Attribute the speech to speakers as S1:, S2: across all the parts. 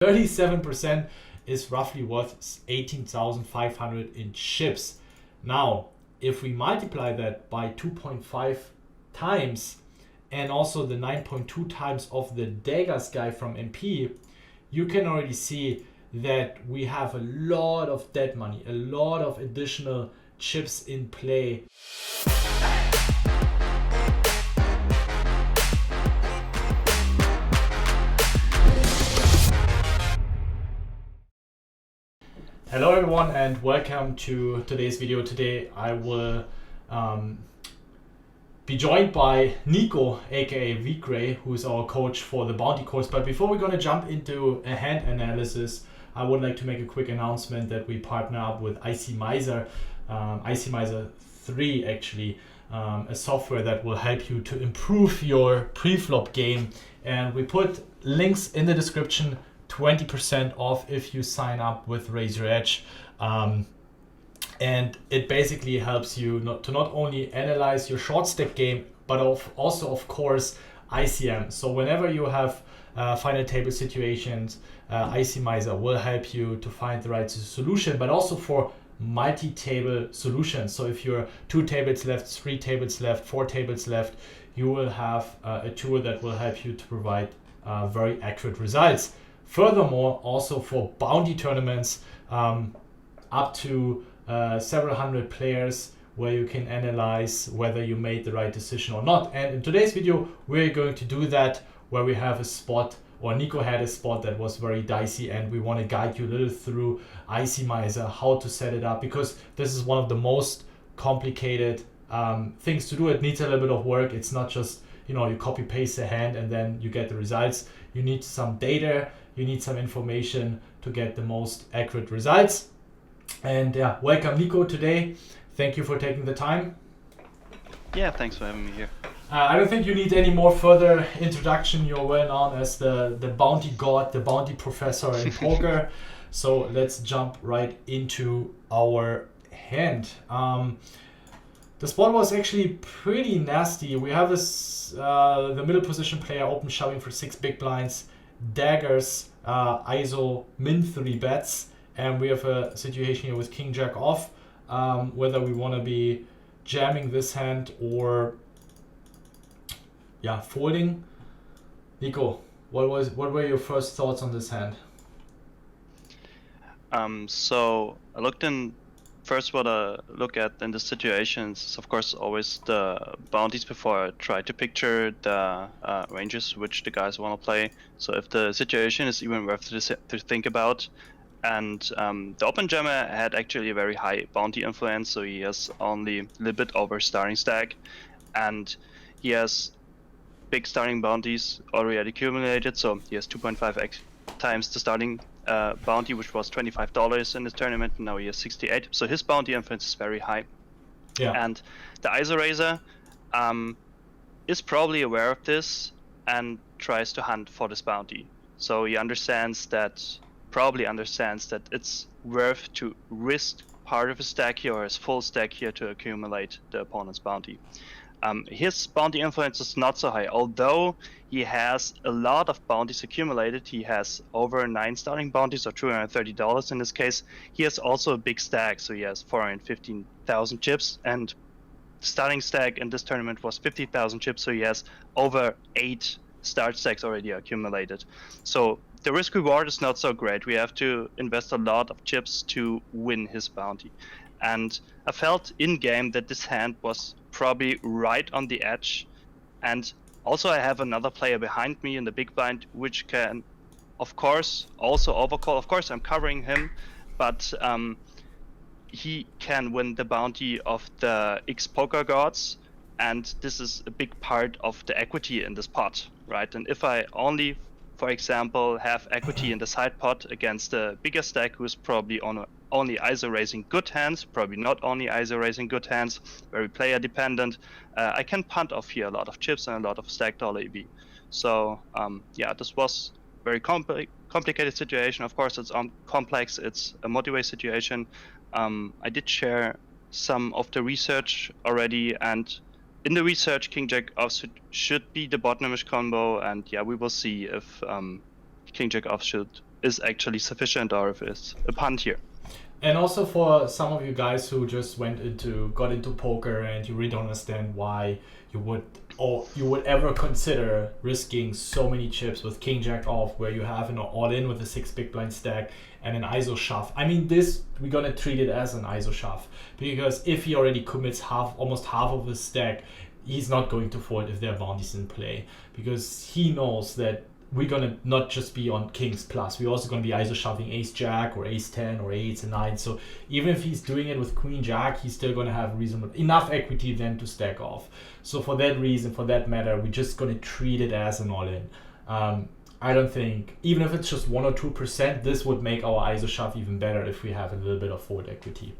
S1: 37% is roughly worth 18,500 in chips. Now, if we multiply that by 2.5 times and also the 9.2 times of the daggers guy from MP, you can already see that we have a lot of dead money, a lot of additional chips in play. Hello everyone and welcome to today's video. Today I will be joined by Nico, aka W3c.Ray, who is our coach for the bounty course. But before we're going to jump into a hand analysis, I would like to make a quick announcement that we partner up with ICMizer, ICMizer 3 actually, a software that will help you to improve your pre-flop game. And we put links in the description. 20% off if you sign up with Raise Your Edge, and it basically helps you not only analyze your short stack game, but also of course ICM. So whenever you have final table situations, ICMizer will help you to find the right solution, but also for multi-table solutions. So if you're 2 tables left, 3 tables left, 4 tables left, you will have a tool that will help you to provide very accurate results. Furthermore, also for bounty tournaments, up to several hundred players, where you can analyze whether you made the right decision or not. And in today's video, we're going to do that, where we have a spot, or Nico had a spot that was very dicey, and we want to guide you a little through ICMizer, how to set it up, because this is one of the most complicated things to do. It needs a little bit of work. It's not just, you copy paste a hand and then you get the results. You need some data. You need some information to get the most accurate results. And yeah, welcome Nico today. Thank you for taking the time.
S2: Yeah, thanks for having me here.
S1: I don't think you need any more further introduction. You're well known as the bounty god, the bounty professor in poker. So let's jump right into our hand. The spot was actually pretty nasty. We have this the middle position player open shoving for 6 big blinds, daggers, ISO min 3 bets, and we have a situation here with king jack off, whether we want to be jamming this hand or folding. Nico, what were your first thoughts on this hand?
S2: So I looked in. First, what I look at in the situations is, of course, always the bounties before I try to picture the ranges which the guys want to play. So if the situation is even worth to think about. And the open jammer had actually a very high bounty influence, so he has only a little bit over starting stack. And he has big starting bounties already accumulated, so he has 2.5x times the starting bounty, which was $25 in this tournament, and now he has 68. So his bounty influence is very high.
S1: Yeah.
S2: And the ISO raiser is probably aware of this and tries to hunt for this bounty. So he probably understands that it's worth to risk part of his stack here or his full stack here to accumulate the opponent's bounty. His bounty influence is not so high, although he has a lot of bounties accumulated. He has over 9 starting bounties, or $230 in this case. He has also a big stack, so he has 415,000 chips, and starting stack in this tournament was 50,000 chips, so he has over 8 start stacks already accumulated. So the risk reward is not so great. We have to invest a lot of chips to win his bounty. And I felt in game that this hand was probably right on the edge. And also I have another player behind me in the big blind, which can, of course, also overcall. Of course, I'm covering him, but he can win the bounty of the X poker gods. And this is a big part of the equity in this pot, right? And if I only, for example, have equity in the side pot against the bigger stack, who's probably only ISO raising good hands, probably not only ISO raising good hands, very player dependent, I can punt off here a lot of chips and a lot of stacked dollar EV. So yeah, this was a very complicated situation. Of course, it's complex. It's a multi-way situation. I did share some of the research already, and in the research, King Jack off should be the bottomish combo, and yeah, we will see if King Jack off should is actually sufficient or if it's a punt here.
S1: And also for some of you guys who just got into poker and you really don't understand why you would ever consider risking so many chips with king jack off, where you have an all-in with a 6 big blind stack and an ISO shove. I mean, this, we're gonna treat it as an ISO shove, because if he already commits almost half of his stack, he's not going to fold if there are bounties in play, because he knows that we're gonna not just be on kings plus, we're also gonna be ISO shoving ace jack or ace 10 or 8 and 9. So even if he's doing it with queen jack, he's still gonna have enough equity then to stack off. So for that reason, for that matter, we're just gonna treat it as an all-in. I don't think, even if it's just 1 or 2%, this would make our ISO shove even better if we have a little bit of fold equity.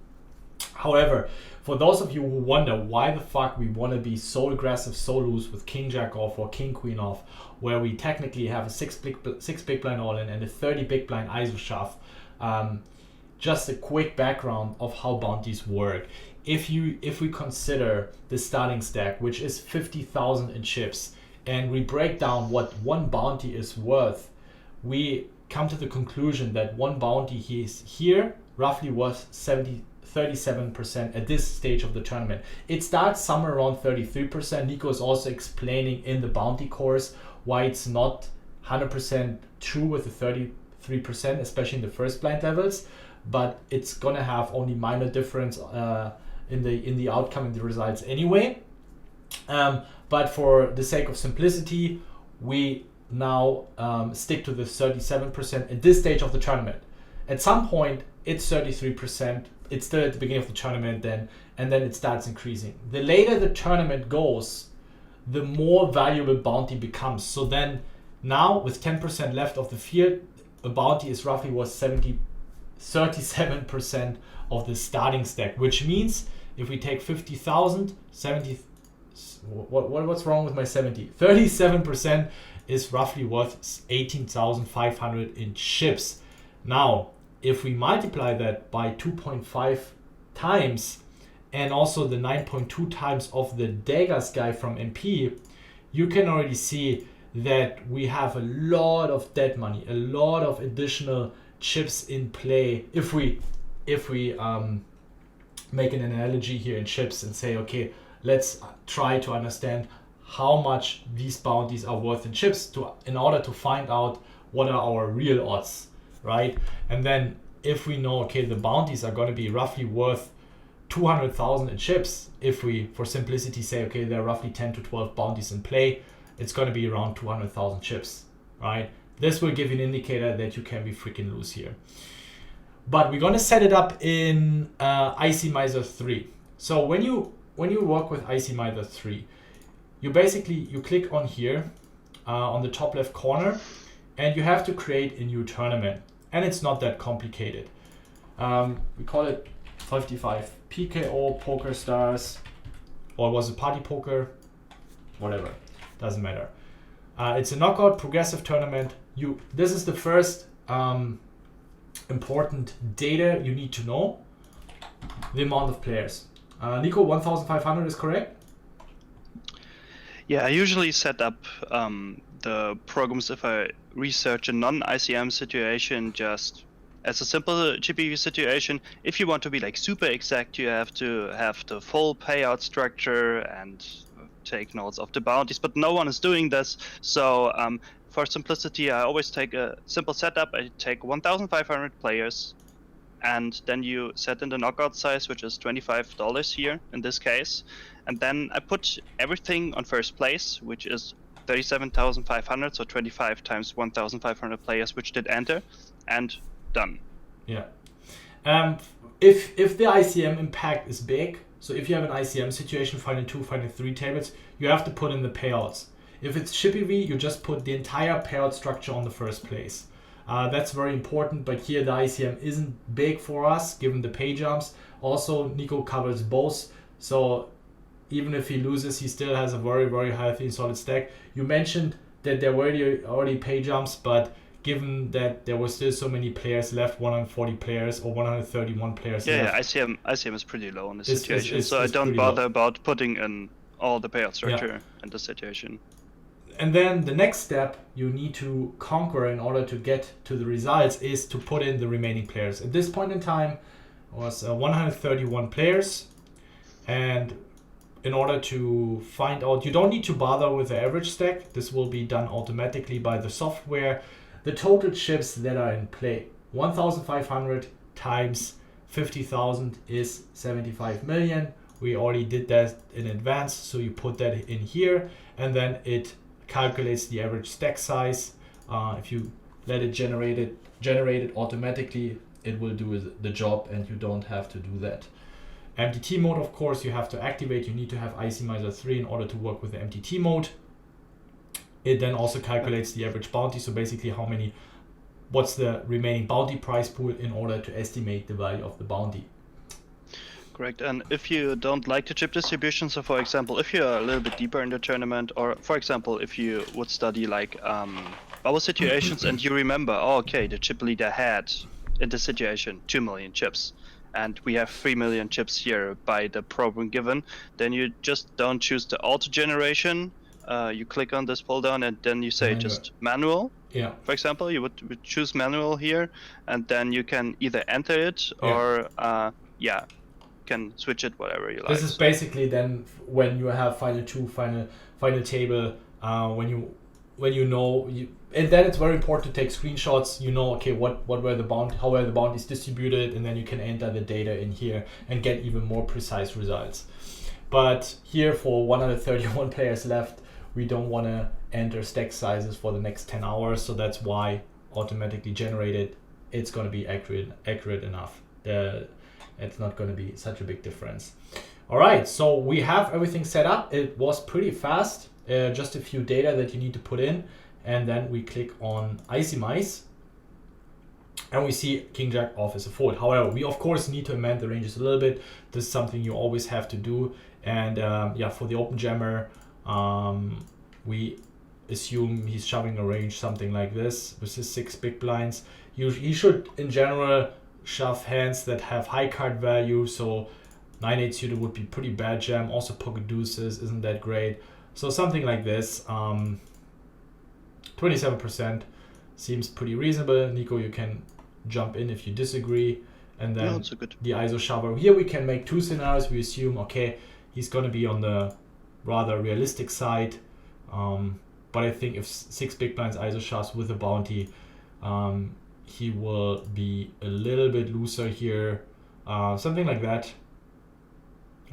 S1: However, for those of you who wonder why the fuck we want to be so aggressive, so loose with king jack off or king queen off, where we technically have a 6 big blind all-in and a 30 big blind ISO shove, just a quick background of how bounties work. If we consider the starting stack, which is 50,000 in chips, and we break down what one bounty is worth, we come to the conclusion that one bounty is here roughly worth 37% at this stage of the tournament. It starts somewhere around 33%. Nico is also explaining in the bounty course why it's not 100% true with the 33%, especially in the first blind levels, but it's gonna have only minor difference in the outcome and the results anyway. But for the sake of simplicity, we now stick to the 37% at this stage of the tournament. At some point, it's 33%. It's still at the beginning of the tournament then, and then it starts increasing. The later the tournament goes, the more valuable bounty becomes. So then now with 10% left of the field, a bounty is roughly worth 37% of the starting stack, which means if we take 50,000, 70, what's wrong with my 70? 37% is roughly worth 18,500 in chips. Now, if we multiply that by 2.5 times and also the 9.2 times of the daggers guy from MP, you can already see that we have a lot of dead money, a lot of additional chips in play. If we make an analogy here in chips and say, okay, let's try to understand how much these bounties are worth in chips in order to find out what are our real odds, right? And then if we know, okay, the bounties are going to be roughly worth 200,000 in chips, if we, for simplicity, say, okay, there are roughly 10 to 12 bounties in play, it's going to be around 200,000 chips, right? This will give you an indicator that you can be freaking loose here. But we're going to set it up in ICMizer 3. So when you work with ICMizer 3, you click on here on the top left corner, and you have to create a new tournament. And it's not that complicated. We call it 55 PKO Pokerstars, or was it Party Poker? Whatever, doesn't matter. It's a knockout progressive tournament. This is the first important data you need to know: the amount of players. Nico, 1,500 is correct?
S2: Yeah, I usually set up the programs if I research a non-ICM situation just as a simple GPV situation. If you want to be like super exact, you have to have the full payout structure and take notes of the bounties, but no one is doing this. So for simplicity, I always take a simple setup. I take 1,500 players, and then you set in the knockout size, which is $25 here in this case. And then I put everything on first place, which is 37,500, so 25 times 1,500 players which did enter, and done.
S1: Yeah. If the ICM impact is big, so if you have an ICM situation, final 2, final 3 tables, you have to put in the payouts. If it's Chippy V, you just put the entire payout structure on the first place. That's very important, but here the ICM isn't big for us given the pay jumps. Also, Nico covers both, so even if he loses, he still has a very, very healthy and solid stack. You mentioned that there were already pay jumps, but given that there were still so many players left, 140 players or 131 players left.
S2: Yeah, ICM is pretty low in this situation, so I don't bother about putting in all the payout structure in this situation.
S1: And then the next step you need to conquer in order to get to the results is to put in the remaining players. At this point in time, it was 131 players. And in order to find out, you don't need to bother with the average stack. This will be done automatically by the software. The total chips that are in play, 1,500 times 50,000 is 75 million. We already did that in advance, so you put that in here, and then it calculates the average stack size. If you let it generate it automatically, it will do the job, and you don't have to do that. MTT mode, of course, you have to activate. You need to have ICMizer 3 in order to work with the MTT mode. It then also calculates the average bounty, so basically what's the remaining bounty price pool in order to estimate the value of the bounty.
S2: Correct. And if you don't like the chip distribution, so for example, if you're a little bit deeper in the tournament, or for example, if you would study like bubble situations and you remember, oh, okay, the chip leader had in this situation 2 million chips, and we have 3 million chips here by the program given, then you just don't choose the auto generation. You click on this pull down and then you say just manual.
S1: Yeah.
S2: For example, you would choose manual here, and then you can either enter it or can switch it whatever you like.
S1: This is basically then when you have final table, when you know, and then it's very important to take screenshots. You know, okay, how were the bounties distributed, and then you can enter the data in here and get even more precise results. But here, for 131 players left, we don't want to enter stack sizes for the next 10 hours, so that's why automatically generated, it's going to be accurate enough. It's not going to be such a big difference. All right, so we have everything set up. It was pretty fast, just a few data that you need to put in, and then we click on ICMize, and we see King Jack off as a fold. However, we of course need to amend the ranges a little bit. This is something you always have to do. And for the open jammer, we assume he's shoving a range something like this with his 6 big blinds. He should in general shove hands that have high card value, so 9-8 suited would be pretty bad jam. Also pocket deuces isn't that great, so something like this. 27% seems pretty reasonable. Nico, you can jump in if you disagree. And then the ISO shover, here we can make 2 scenarios. We assume, okay, he's going to be on the rather realistic side, but I think if 6 big blinds ISO shoves with a bounty, he will be a little bit looser here, something like that.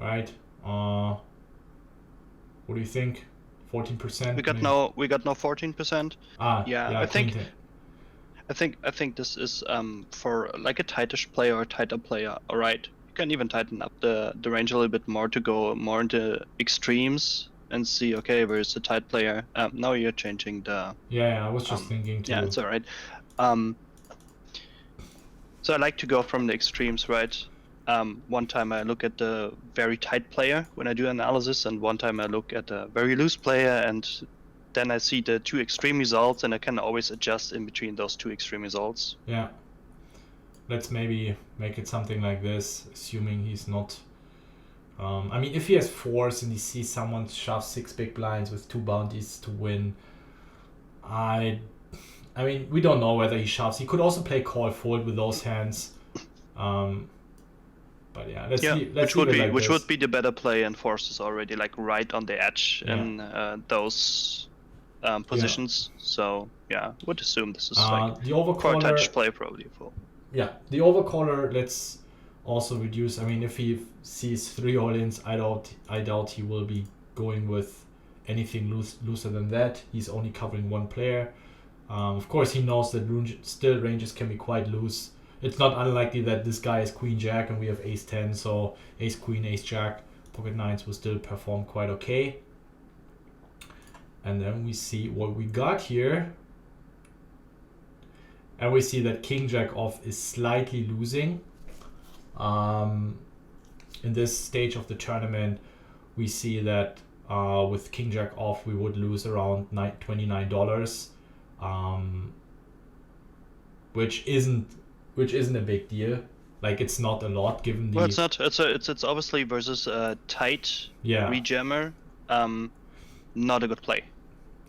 S1: Right? What do you think? 14%?
S2: We got no 14%. Yeah, I think this is for like a tightish player or tighter player. All right, you can even tighten up the range a little bit more to go more into extremes and see, okay, where's the tight player? Now you're changing the.
S1: Yeah, I was just thinking too.
S2: Yeah, it's all right. So I like to go from the extremes, right? One time I look at the very tight player when I do analysis, and one time I look at a very loose player, and then I see the 2 extreme results, and I can always adjust in between those 2 extreme results.
S1: Yeah. Let's maybe make it something like this, assuming he's not... I mean, if he has 4s and he sees someone shove 6 big blinds with 2 bounties to win, I mean, we don't know whether he shoves. He could also play call fold with those hands. But yeah, let's see.
S2: Which would be the better play, and forces already like right on the edge in those positions. Yeah. So yeah, would assume this is like
S1: the overcaller,
S2: for a touch play probably full.
S1: Yeah, the overcaller, let's also reduce. I mean, if he sees 3 all-ins, I doubt he will be going with anything looser than that. He's only covering 1 player. Of course, he knows that still ranges can be quite loose. It's not unlikely that this guy is Queen Jack and we have Ace 10, so Ace Queen, Ace Jack, Pocket 9s will still perform quite okay. And then we see what we got here. And we see that King Jack off is slightly losing. In this stage of the tournament, we see that with King Jack off, we would lose around $29, which isn't a big deal. Like, it's not a lot given the.
S2: Well, it's not. It's obviously versus a tight rejammer. Not a good play.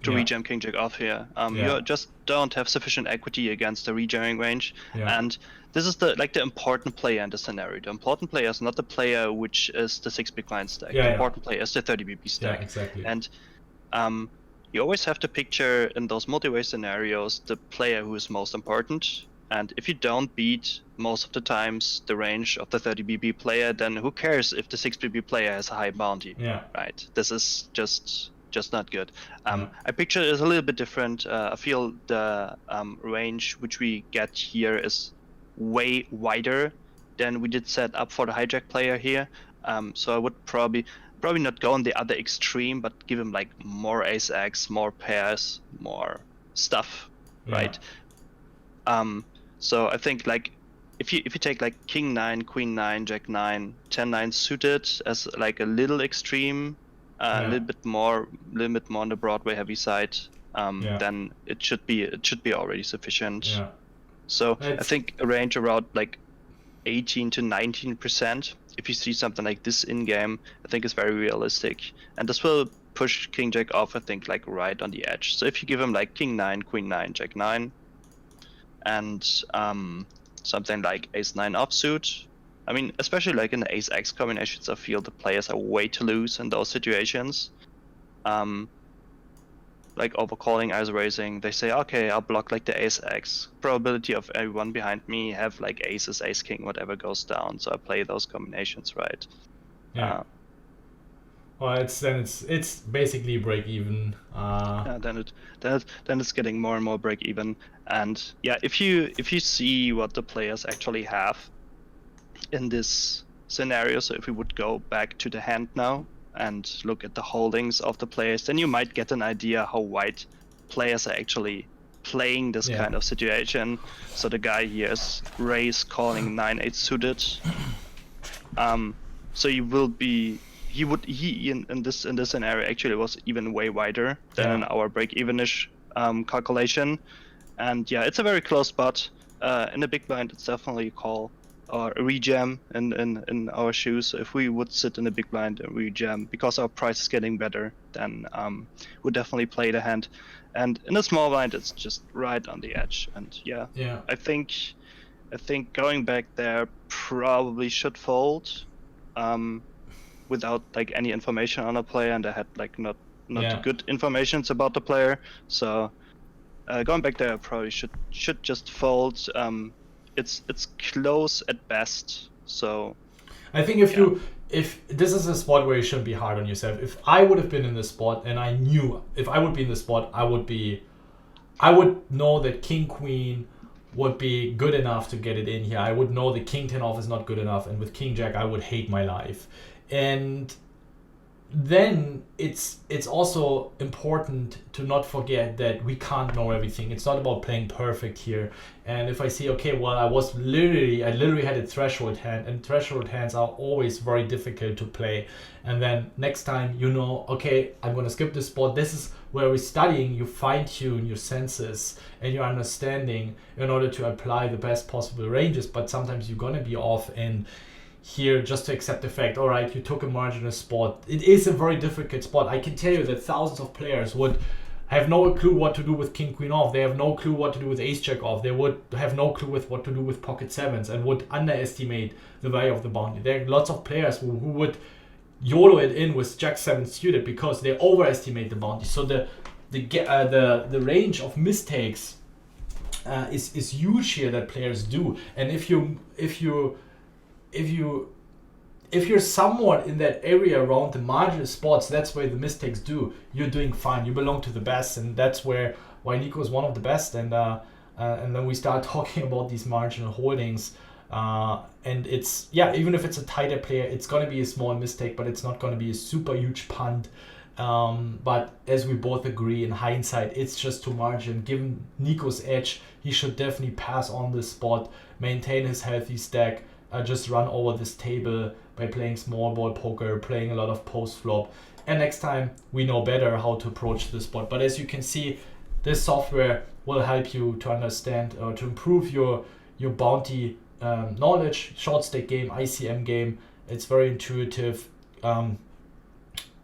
S2: to rejam king jack off here. You just don't have sufficient equity against the rejamming range, and this is the important player in the scenario. The important player is not the player which is the 6 big blind stack. The important player is the 30 BB stack.
S1: Yeah, exactly.
S2: And you always have to picture in those multi-way scenarios the player who is most important. And if you don't beat most of the times the range of the 30 BB player, then who cares if the 6 BB player has a high bounty?
S1: Yeah.
S2: Right. This is just not good. I picture it as a little bit different. I feel the range which we get here is way wider than we did set up for the hijack player here. So I would probably not go on the other extreme, but give him like more ace x, more pairs, more stuff, right? So I think like if you take like king 9, queen 9, jack 9, 10 9 suited as like a little extreme, a little bit more on the Broadway heavy side, then it should be already sufficient. So I think a range around like 18 to 19%, if you see something like this in game, I think is very realistic, and this will push king jack off, I think, like right on the edge. So if you give him like king 9, queen 9, jack 9, and something like ace 9 offsuit, I mean, especially like in the ace x combinations, I feel the players are way too loose in those situations. Like overcalling, ice raising, they say, okay, I'll block like the ace x. Probability of everyone behind me have like aces, ace king, whatever goes down. So I play those combinations, right?
S1: Yeah. Well, it's basically break even.
S2: Then it's getting more and more break even. And yeah, if you see what the players actually have in this scenario, so if we would go back to the hand now and look at the holdings of the players, then you might get an idea how wide players are actually playing this kind of situation. So the guy here is raise calling 9-8 suited. So you will be in this scenario actually was even way wider than in our break evenish calculation. And yeah, it's a very close spot. In the big blind, it's definitely a call or a rejam in our shoes. So if we would sit in the big blind and rejam, because our price is getting better, then we'd definitely play the hand. And in the small blind, it's just right on the edge. And I think going back there probably should fold without like any information on a player, and I had like not good informations about the player. So going back there, I probably should just fold. It's close at best. So
S1: I think if this is a spot where you shouldn't be hard on yourself. If I would have been in this spot and I knew if I would be in this spot, I would know that king queen would be good enough to get it in here. I would know that king 10 off is not good enough, and with king jack I would hate my life. And then it's also important to not forget that we can't know everything. It's not about playing perfect here. And if I see, okay, well, I literally had a threshold hand, and threshold hands are always very difficult to play. And then next time, okay, I'm going to skip this spot. This is where we're studying. You fine-tune your senses and your understanding in order to apply the best possible ranges. But sometimes you're going to be off, and here just to accept the fact, all right, you took a marginal spot. It is a very difficult spot. I can tell you that thousands of players would have no clue what to do with king queen off. They have no clue what to do with ace jack off. They would have no clue with what to do with pocket sevens and would underestimate the value of the bounty. There are lots of players who would YOLO it in with jack 7 suited because they overestimate the bounty. So the range of mistakes is huge here that players do. And if you're somewhat in that area around the marginal spots, that's where the mistakes do. You're doing fine. You belong to the best, and that's why Nico is one of the best. And then we start talking about these marginal holdings, and it's even if it's a tighter player, it's gonna be a small mistake, but it's not gonna be a super huge punt. But as we both agree, in hindsight, it's just too margin. Given Nico's edge, he should definitely pass on this spot, maintain his healthy stack. Just run over this table by playing small ball poker, playing a lot of post flop, and next time we know better how to approach this spot. But as you can see, this software will help you to understand or to improve your bounty knowledge. Short stake game, ICM game. It's very intuitive. I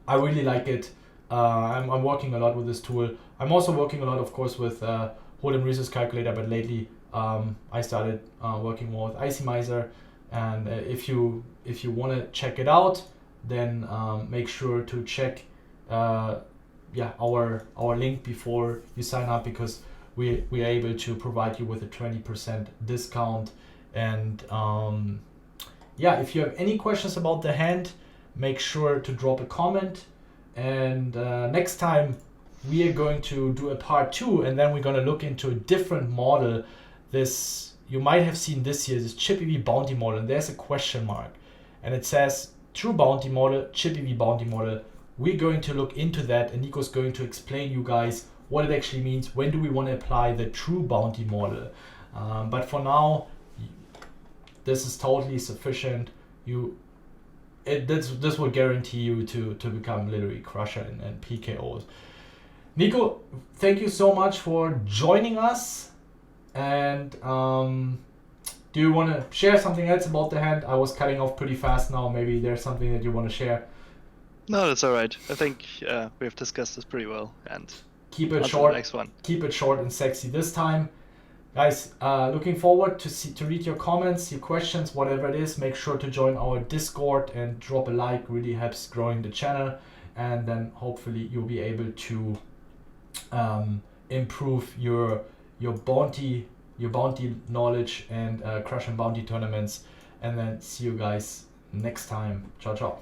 S1: really like it. I'm working a lot with this tool. I'm also working a lot, of course, with Hold'em Resource Calculator, but lately I started working more with ICMizer. And if you want to check it out, then make sure to check our link before you sign up, because we are able to provide you with a 20% discount. And if you have any questions about the hand, make sure to drop a comment. And next time we are going to do a part 2, and then we're going to look into a different model. This, you might have seen this here, this Chippy bounty model, and there's a question mark, and it says true bounty model, Chippy bounty model. We're going to look into that, and Nico's going to explain you guys what it actually means. When do we want to apply the true bounty model? But for now, this is totally sufficient. This will guarantee you to become literally crusher and PKOs. Nico, thank you so much for joining us. And do you want to share something else about the hand? I was cutting off pretty fast now. Maybe there's something that you want to share.
S2: No, that's all right. I think we've discussed this pretty well, and
S1: keep it short.
S2: Next one.
S1: Keep it short and sexy this time, guys. Looking forward to read your comments, your questions, whatever it is. Make sure to join our Discord and drop a like. Really helps growing the channel, and then hopefully you'll be able to improve your bounty knowledge and crush and bounty tournaments. And then see you guys next time. Ciao, ciao.